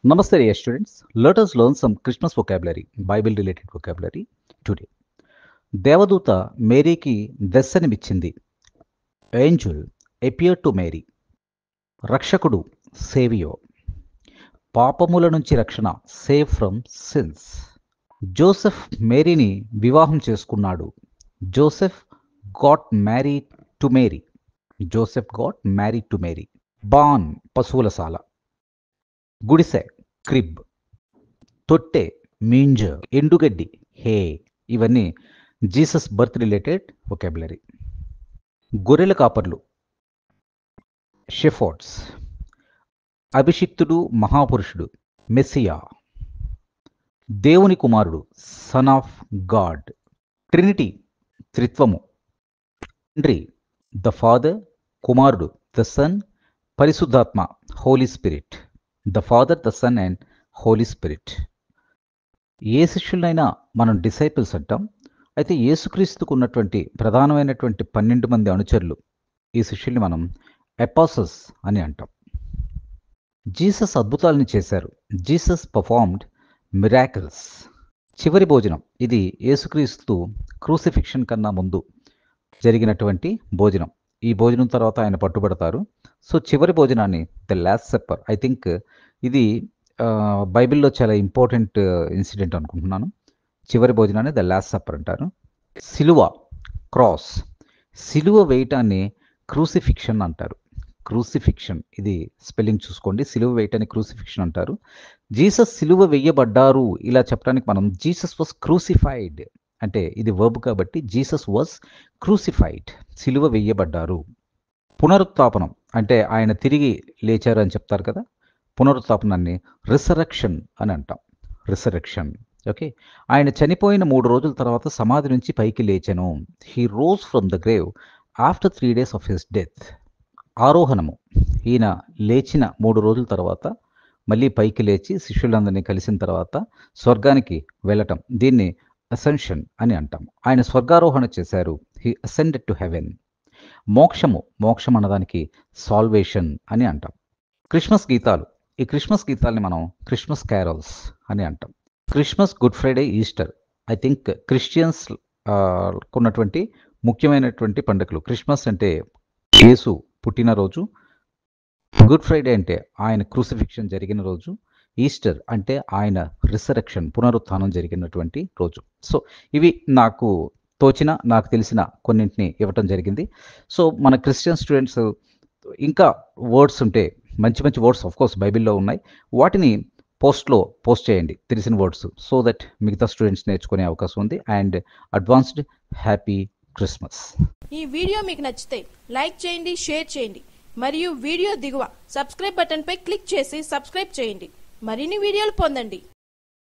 Namaste, dear students. Let us learn some Christmas vocabulary, Bible related vocabulary today. దేవదూత మేరీకి దర్శనమిచ్చింది. Angel appeared to Mary. రక్షకుడు saviour. పాపముల నుంచి రక్షణ సేవ్ ఫ్రమ్ సిన్స్. జోసెఫ్ మేరీని వివాహం చేసుకున్నాడు. Joseph got married to Mary. Joseph got married to Mary. Barn పశువులశాల. గుడిసె క్రిబ్. తొట్టె మీంజర్. ఎండుగడ్డి హే. ఇవన్నీ జీసస్ బర్త్ రిలేటెడ్ వొకాబులరీ. గొర్రెల కాపర్లు షెఫర్డ్స్. అభిషిక్తుడు మహాపురుషుడు మెస్సియా. దేవుని కుమారుడు సన్ ఆఫ్ గాడ్. ట్రినిటీ త్రిత్వము. తండ్రి ద ఫాదర్, కుమారుడు ద సన్, పరిశుద్ధాత్మ holy spirit. The father, the son and holy spirit. ఏ శిష్యులైనా మనం డిసైపుల్స్ అంటాం. అయితే యేసుక్రీస్తుకు ఉన్నటువంటి ప్రధానమైనటువంటి 12 మంది అనుచరులు, ఈ శిష్యుల్ని మనం అపాసల్స్ అని అంటాం. జీసస్ అద్భుతాలని చేశారు. Jesus performed miracles. చివరి భోజనం, ఇది యేసుక్రీస్తు క్రూసిఫిక్షన్ కన్నా ముందు జరిగినటువంటి భోజనం. ఈ భోజనం తర్వాత ఆయన పట్టుబడతారు. సో చివరి భోజనాన్ని the last supper. I think ఇది బైబిల్లో చాలా ఇంపార్టెంట్ ఇన్సిడెంట్ అనుకుంటున్నాను. చివరి భోజనాన్ని ద లాస్ట్ సప్పర్ అంటారు. సిలువ క్రాస్. సిలువ వేయటాన్ని క్రూసిఫిక్షన్ అంటారు. క్రూసిఫిక్షన్, ఇది స్పెల్లింగ్ చూసుకోండి. సిలువ వేయటాన్ని క్రూసిఫిక్షన్ అంటారు. జీసస్ సిలువ వేయబడ్డారు ఇలా చెప్పడానికి మనం జీసస్ వాస్ క్రూసిఫైడ్ అంటే ఇది వర్బ్ కాబట్టి జీసస్ వాస్ క్రూసిఫైడ్, సిలువ వేయబడ్డారు. పునరుత్థాపనం అంటే ఆయన తిరిగి లేచారు అని చెప్తారు కదా. పునరుత్థాపనాన్ని రిసరెక్షన్ అని అంటాం. రిసరెక్షన్. ఓకే. ఆయన చనిపోయిన 3 రోజుల తర్వాత సమాధి నుంచి పైకి లేచెను. He rose from the grave after 3 days of his death. ఆరోహణము, ఈయన లేచిన 3 రోజుల తర్వాత మళ్ళీ పైకి లేచి శిష్యులందరినీ కలిసిన తర్వాత స్వర్గానికి వెళ్ళటం, దీన్ని అసెన్షన్ అని అంటాం. ఆయన స్వర్గారోహణ చేశారు. He ascended to heaven. మోక్షము, మోక్షం అన్నదానికి సాల్వేషన్ అని అంటాం. క్రిస్మస్ గీతాలు, ఈ క్రిస్మస్ గీతాలని మనం క్రిస్మస్ క్యారల్స్ అని అంటాం. Christmas, good Friday, Easter. I think Christians ఉన్నటువంటి ముఖ్యమైనటువంటి పండుగలు. క్రిస్మస్ అంటే యేసు పుట్టినరోజు, గుడ్ ఫ్రైడే అంటే ఆయన క్రూసిఫిక్షన్ జరిగిన రోజు, ఈస్టర్ అంటే ఆయన రిసరెక్షన్ పునరుత్థానం జరిగినటువంటి రోజు. సో ఇవి నాకు తోచిన, నాకు తెలిసిన కొన్నింటిని ఇవ్వటం జరిగింది. సో మన క్రిస్టియన్ స్టూడెంట్స్ ఇంకా వర్డ్స్ ఉంటే, మంచి మంచి వర్డ్స్ ఆఫ్ కోర్స్ బైబిల్లో ఉన్నాయి, వాటిని పోస్ట్ చేయండి తెలిసిన వర్డ్స్, సో దట్ మిగతా స్టూడెంట్స్ నేర్చుకునే అవకాశం ఉంది. And advanced happy Christmas. ఈ వీడియో మీకు నచ్చితే లైక్ చేయండి, షేర్ చేయండి, మరియు వీడియో దిగువ సబ్స్క్రైబ్ బటన్ పై క్లిక్ చేసి సబ్స్క్రైబ్ చేయండి. మరిన్ని వీడియోలు పొందండి.